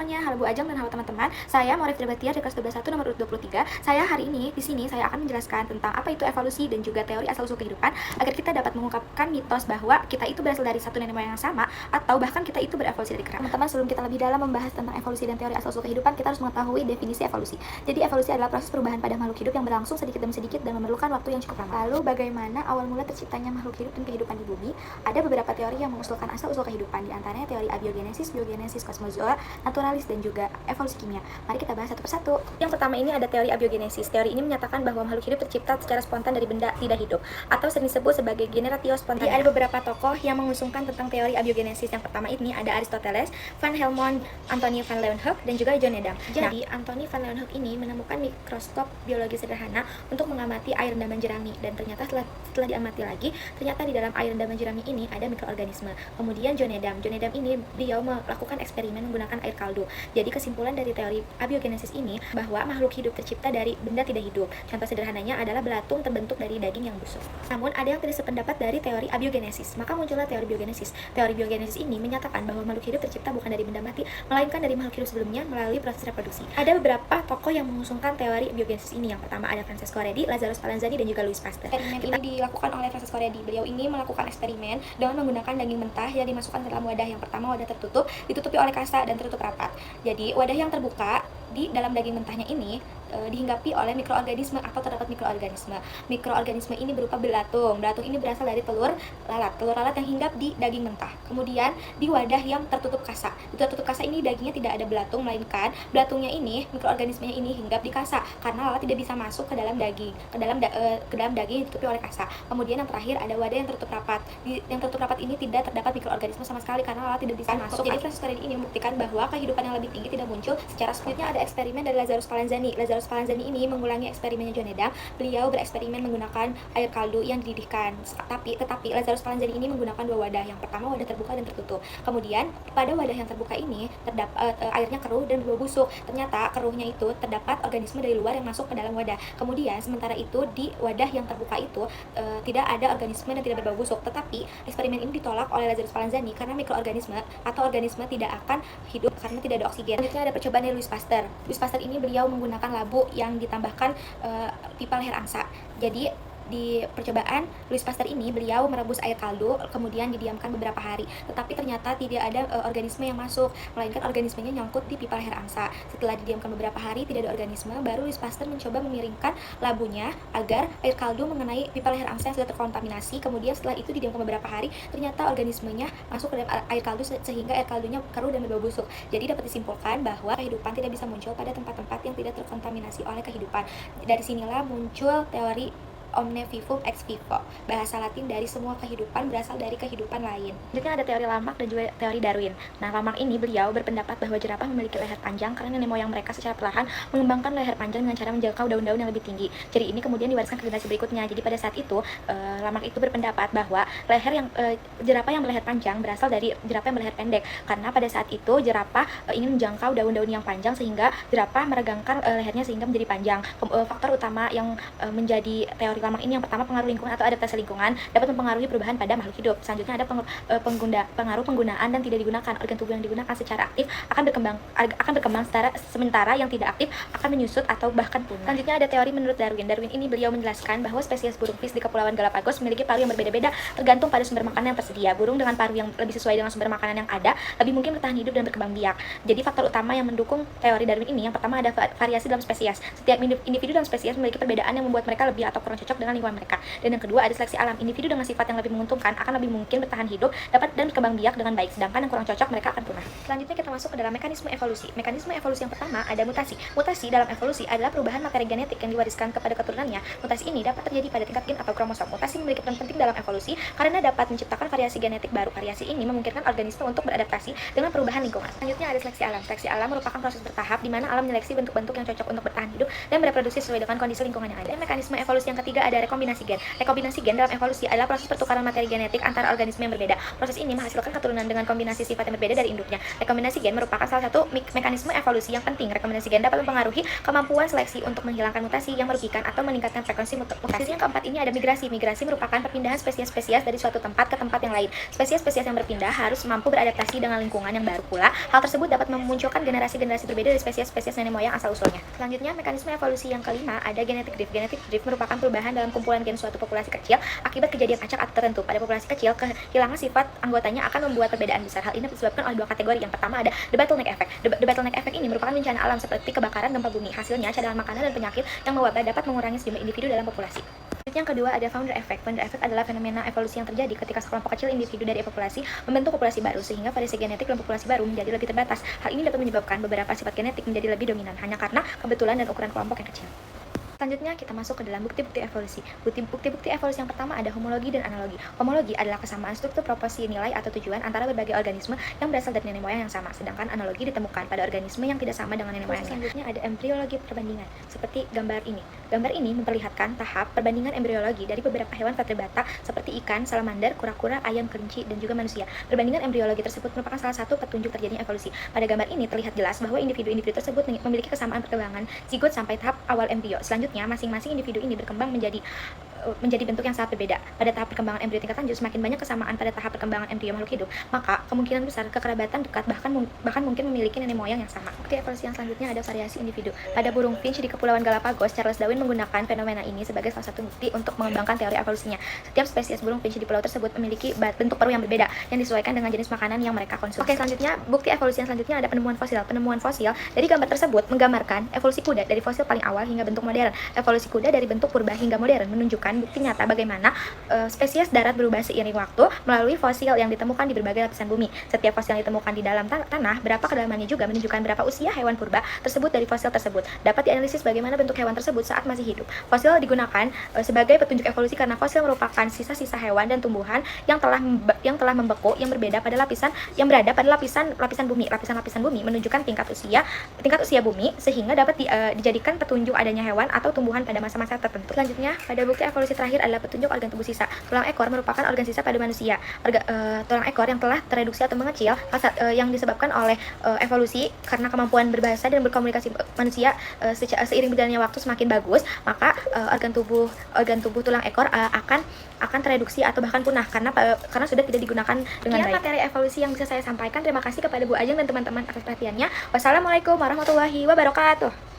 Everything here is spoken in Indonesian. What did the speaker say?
semuanya, halo Bu Ajeng dan halo teman-teman. Saya Maurif Batia dari kelas 12.1 nomor urut 23. Saya hari ini di sini saya akan menjelaskan tentang apa itu evolusi dan juga teori asal-usul kehidupan agar kita dapat mengungkapkan mitos bahwa kita itu berasal dari satu nenek moyang yang sama atau bahkan kita itu berevolusi dari kera. Teman-teman, sebelum kita lebih dalam membahas tentang evolusi dan teori asal-usul kehidupan, kita harus mengetahui definisi evolusi. Jadi evolusi adalah proses perubahan pada makhluk hidup yang berlangsung sedikit demi sedikit dan memerlukan waktu yang cukup lama. Lalu bagaimana awal mula terciptanya makhluk hidup dan kehidupan di bumi? Ada beberapa teori yang mengusulkan asal-usul kehidupan, di antaranya teori abiogenesis, biogenesis, kosmozoa, naturalis, dan juga evolusi kimia. Mari kita bahas satu persatu. Yang pertama ini ada teori abiogenesis. Teori ini menyatakan bahwa makhluk hidup tercipta secara spontan dari benda tidak hidup atau sering disebut sebagai generatio spontane. Ada beberapa tokoh yang mengusungkan tentang teori abiogenesis. Yang pertama ini ada Aristoteles, Van Helmont, Anthony van Leeuwenhoek, dan juga John Needham. Jadi Anthony van Leeuwenhoek ini menemukan mikroskop biologi sederhana untuk mengamati air rendaman jerami, dan ternyata setelah diamati lagi, ternyata di dalam air rendaman jerami ini ada mikroorganisme. Kemudian John Needham ini beliau melakukan eksperimen menggunakan air kaldu. Jadi kesimpulan dari teori abiogenesis ini bahwa makhluk hidup tercipta dari benda tidak hidup. Contoh sederhananya adalah belatung terbentuk dari daging yang busuk. Namun ada yang tidak sependapat dari teori abiogenesis, maka muncullah teori biogenesis. Teori biogenesis ini menyatakan bahwa makhluk hidup tercipta bukan dari benda mati, melainkan dari makhluk hidup sebelumnya melalui proses reproduksi. Ada beberapa tokoh yang mengusungkan teori biogenesis ini. Yang pertama ada Francesco Redi, Lazarus Spallanzani, dan juga Louis Pasteur. Eksperimen ini dilakukan oleh Francesco Redi. Beliau ini melakukan eksperimen dengan menggunakan daging mentah yang dimasukkan ke dalam wadah. Yang pertama wadah tertutup, ditutupi oleh kasa dan tertutup rapat. Jadi wadah yang terbuka di dalam daging mentahnya ini dihinggapi oleh mikroorganisme atau terdapat mikroorganisme. Mikroorganisme ini berupa belatung. Belatung ini berasal dari telur lalat yang hinggap di daging mentah. Kemudian di wadah yang tertutup kasa. Di tertutup kasa ini dagingnya tidak ada belatung, melainkan belatungnya ini, mikroorganismenya ini hinggap di kasa karena lalat tidak bisa masuk ke dalam daging, ke dalam daging yang ditutupi oleh kasa. Kemudian yang terakhir ada wadah yang tertutup rapat. Yang tertutup rapat ini tidak terdapat mikroorganisme sama sekali karena lalat tidak bisa masuk. Jadi Francesco Redi ini membuktikan bahwa kehidupan yang lebih tinggi tidak muncul secara selanjutnya. Ada eksperimen dari Lazarus Spallanzani. Lazarus Spallanzani ini mengulangi eksperimennya John Needham. Beliau bereksperimen menggunakan air kaldu yang dididihkan. Tetapi Lazarus Spallanzani ini menggunakan dua wadah. Yang pertama wadah terbuka dan tertutup. Kemudian pada wadah yang terbuka ini airnya keruh dan berbau busuk. Ternyata keruhnya itu terdapat organisme dari luar yang masuk ke dalam wadah. Kemudian sementara itu di wadah yang terbuka itu tidak ada organisme dan tidak berbau busuk. Tetapi eksperimen ini ditolak oleh Lazarus Spallanzani karena mikroorganisme atau organisme tidak akan hidup karena tidak ada oksigen. Selanjutnya ada percobaan dari Louis Pasteur. Louis Pasteur ini beliau menggunakan labu yang ditambahkan pipa leher angsa. Jadi di percobaan Louis Pasteur ini beliau merebus air kaldu kemudian didiamkan beberapa hari, tetapi ternyata tidak ada organisme yang masuk, melainkan organismenya nyangkut di pipa leher angsa. Setelah didiamkan beberapa hari tidak ada organisme, baru Louis Pasteur mencoba memiringkan labunya agar air kaldu mengenai pipa leher angsa yang sudah terkontaminasi. Kemudian setelah itu didiamkan beberapa hari, ternyata organismenya masuk ke dalam air kaldu sehingga air kaldunya keruh dan berbau busuk. Jadi dapat disimpulkan bahwa kehidupan tidak bisa muncul pada tempat-tempat yang tidak terkontaminasi oleh kehidupan. Dari sinilah muncul teori omne vivum ex vivo, bahasa Latin dari semua kehidupan berasal dari kehidupan lain. Selanjutnya ada teori Lamarck dan juga teori Darwin. Nah, Lamarck ini beliau berpendapat bahwa jerapah memiliki leher panjang karena nenek moyang mereka secara perlahan mengembangkan leher panjang dengan cara menjangkau daun-daun yang lebih tinggi. Ciri ini kemudian diwariskan ke generasi berikutnya. Jadi pada saat itu Lamarck itu berpendapat bahwa jerapah yang berleher panjang berasal dari jerapah yang berleher pendek, karena pada saat itu jerapah ingin menjangkau daun-daun yang panjang sehingga jerapah meregangkan lehernya sehingga menjadi panjang. Faktor utama yang menjadi teori Lamarck ini yang pertama pengaruh lingkungan atau adaptasi lingkungan dapat mempengaruhi perubahan pada makhluk hidup. Selanjutnya ada pengaruh penggunaan dan tidak digunakan. Organ tubuh yang digunakan secara aktif akan berkembang sementara yang tidak aktif akan menyusut atau bahkan punah. Selanjutnya ada teori menurut Darwin. Darwin ini beliau menjelaskan bahwa spesies burung fish di Kepulauan Galapagos memiliki paruh yang berbeda-beda tergantung pada sumber makanan yang tersedia. Burung dengan paruh yang lebih sesuai dengan sumber makanan yang ada lebih mungkin bertahan hidup dan berkembang biak. Jadi faktor utama yang mendukung teori Darwin ini yang pertama ada variasi dalam spesies. Setiap individu dalam spesies memiliki perbedaan yang membuat mereka lebih atau kurang cocok dengan lingkungan mereka. Dan yang kedua ada seleksi alam. Individu dengan sifat yang lebih menguntungkan akan lebih mungkin bertahan hidup, dapat dan berkembang biak dengan baik, sedangkan yang kurang cocok mereka akan punah. Selanjutnya kita masuk ke dalam mekanisme evolusi. Mekanisme evolusi yang pertama ada mutasi. Mutasi dalam evolusi adalah perubahan materi genetik yang diwariskan kepada keturunannya. Mutasi ini dapat terjadi pada tingkat gen atau kromosom. Mutasi memiliki peran penting dalam evolusi karena dapat menciptakan variasi genetik baru. Variasi ini memungkinkan organisme untuk beradaptasi dengan perubahan lingkungan. Selanjutnya ada seleksi alam. Seleksi alam merupakan proses bertahap di mana alam menyeleksi bentuk-bentuk yang cocok untuk bertahan hidup dan bereproduksi sesuai dengan kondisi lingkungan yang ada. Dan mekanisme evolusi yang ketiga ketiga ada rekombinasi gen. Rekombinasi gen dalam evolusi adalah proses pertukaran materi genetik antara organisme yang berbeda. Proses ini menghasilkan keturunan dengan kombinasi sifat yang berbeda dari induknya. Rekombinasi gen merupakan salah satu mekanisme evolusi yang penting. Rekombinasi gen dapat mempengaruhi kemampuan seleksi untuk menghilangkan mutasi yang merugikan atau meningkatkan frekuensi mutasi. Yang keempat ini ada migrasi. Migrasi merupakan perpindahan spesies-spesies dari suatu tempat ke tempat yang lain. Spesies-spesies yang berpindah harus mampu beradaptasi dengan lingkungan yang baru pula. Hal tersebut dapat memunculkan generasi-generasi berbeda dari spesies-spesies nenek moyang asal-usulnya. Selanjutnya, mekanisme evolusi yang kelima ada genetic drift. Genetic drift merupakan perubahan dalam kumpulan gen suatu populasi kecil akibat kejadian acak atau tertentu. Pada populasi kecil, kehilangan sifat anggotanya akan membuat perbedaan besar. Hal ini disebabkan oleh dua kategori. Yang pertama ada the bottleneck effect. The bottleneck effect ini merupakan bencana alam seperti kebakaran, gempa bumi. Hasilnya, cadangan makanan dan penyakit yang mewabah dapat mengurangi sejumlah individu dalam populasi. Yang kedua ada founder effect. Founder effect adalah fenomena evolusi yang terjadi ketika sekelompok kecil individu dari populasi membentuk populasi baru sehingga variasi genetik dalam populasi baru menjadi lebih terbatas. Hal ini dapat menyebabkan beberapa sifat genetik menjadi lebih dominan hanya karena kebetulan dan ukuran kelompok yang kecil. Selanjutnya kita masuk ke dalam bukti-bukti evolusi. Bukti-bukti evolusi yang pertama ada homologi dan analogi. Homologi adalah kesamaan struktur, proporsi, nilai atau tujuan antara berbagai organisme yang berasal dari nenek moyang yang sama, sedangkan analogi ditemukan pada organisme yang tidak sama dengan nenek moyang. Selanjutnya ada embriologi perbandingan, seperti gambar ini. Gambar ini memperlihatkan tahap perbandingan embriologi dari beberapa hewan vertebrata seperti ikan, salamander, kura-kura, ayam, kelinci, dan juga manusia. Perbandingan embriologi tersebut merupakan salah satu petunjuk terjadinya evolusi. Pada gambar ini terlihat jelas bahwa individu-individu tersebut memiliki kesamaan perkembangan zigot sampai tahap awal embrio. Selanjutnya, masing-masing individu ini berkembang menjadi bentuk yang sangat berbeda. Pada tahap perkembangan embrio tingkat lanjut, semakin banyak kesamaan pada tahap perkembangan embrio makhluk hidup, maka kemungkinan besar kekerabatan dekat bahkan mungkin memiliki nenek moyang yang sama. Bukti evolusi yang selanjutnya ada variasi individu. Pada burung finch di Kepulauan Galapagos, Charles Darwin menggunakan fenomena ini sebagai salah satu bukti untuk mengembangkan teori evolusinya. Setiap spesies burung finch di pulau tersebut memiliki bentuk paruh yang berbeda yang disesuaikan dengan jenis makanan yang mereka konsumsi. Oke, selanjutnya bukti evolusi yang selanjutnya ada penemuan fosil. Penemuan fosil dari gambar tersebut menggambarkan evolusi kuda dari fosil paling awal hingga bentuk modern. Evolusi kuda dari bentuk purba hingga modern menunjukkan bukti nyata bagaimana spesies darat berubah seiring waktu melalui fosil yang ditemukan di berbagai lapisan bumi. Setiap fosil yang ditemukan di dalam tanah, berapa kedalamannya juga menunjukkan berapa usia hewan purba tersebut dari fosil tersebut. Dapat dianalisis bagaimana bentuk hewan tersebut saat masih hidup. Fosil digunakan sebagai petunjuk evolusi karena fosil merupakan sisa-sisa hewan dan tumbuhan yang telah membeku yang berbeda pada lapisan yang berada pada lapisan bumi. Lapisan-lapisan bumi menunjukkan tingkat usia bumi sehingga dapat dijadikan petunjuk adanya hewan atau tumbuhan pada masa-masa tertentu. Selanjutnya, pada bukti evolusi terakhir adalah petunjuk organ tubuh sisa. Tulang ekor merupakan organ sisa pada manusia. Tulang ekor yang telah tereduksi atau mengecil yang disebabkan oleh evolusi karena kemampuan berbahasa dan berkomunikasi manusia seiring berjalannya waktu semakin bagus, maka organ tubuh tulang ekor akan tereduksi atau bahkan punah karena sudah tidak digunakan dengan baik. Materi evolusi yang bisa saya sampaikan. Terima kasih kepada Bu Ajeng dan teman-teman atas perhatiannya. Wassalamualaikum warahmatullahi wabarakatuh.